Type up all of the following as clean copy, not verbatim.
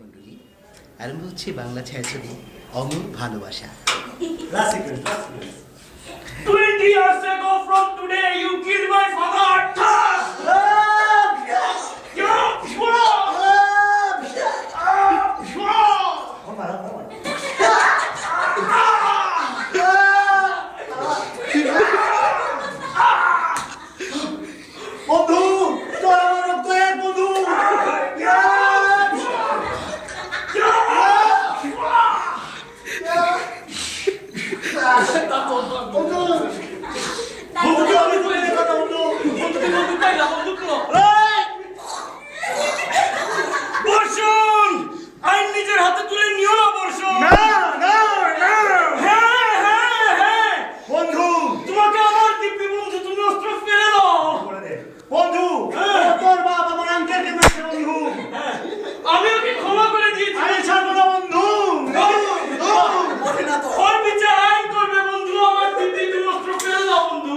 মন্ডলী আরম্ভ হচ্ছে বাংলা ছায়াছবি অমর ভালোবাসা। 20 years ago from today, you killed my father. বন্ধু তোর আমার রক্ত এক বন্ধু বর্ষণ আইন নিজের হাতে তুলে নিও না বর্ষণ। হ্যাঁ বন্ধু তোমাকে আমার দিব্যি বন্ধু, তুমি অস্ত্র ফেলে দাও। বন্ধু তোর বাপ আমার আঙ্কেলকে মেরেছে বন্ধু আমি ওকে ক্ষমা করে দিয়েছি। আরে ছাড়বো না বন্ধু ওর বিচার আইন করবে বন্ধু। আমার দিব্যি তুমি অস্ত্র ফেলে দাও বন্ধু।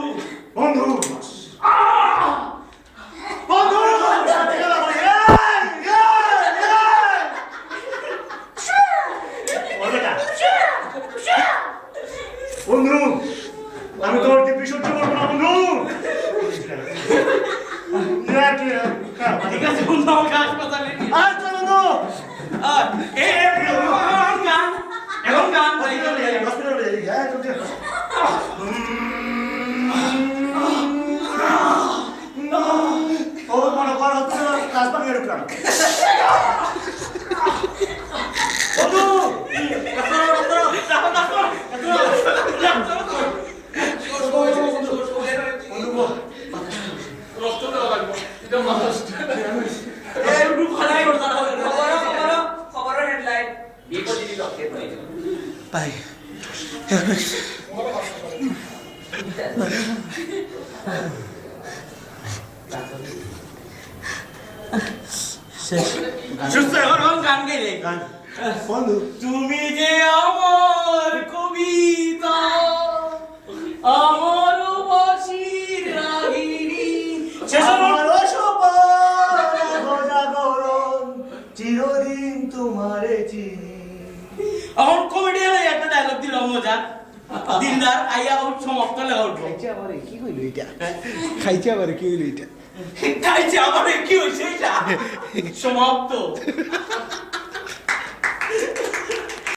বন্ধু বন্ধু সাথে গেলাম বন্ধু আমি তোর দিব্যি সহ্য করবো না বন্ধু ঠিক আছে বন্ধু, আমাকে হাসপাতালে নিয়ে আর চলো বন্ধু এখন গান হসপিটালে যাই হ্যাঁ ও মনে কর হচ্ছে কাজ পানি ঢুকলাম বন্ধু পাই সুস্থ এখন গান গেলে বন্ধু তুমি যে আমার কবিতা, আমার বাঁশির রাগিনী। শেষ হলো? আমারও সপন জাগরণ চিরদিন তোমারে চিনি এখন কমেডিয়ান একটা ডায়লগ দিল মজা, দিলদার আইয়া উঠ সমাপ্ত লেখা উঠবো। খাইছে আবার কি হইল এটা? খাইছে আবার কি হইল এটা? খাইছে আমার কি হয়েছে এটা? সমাপ্ত।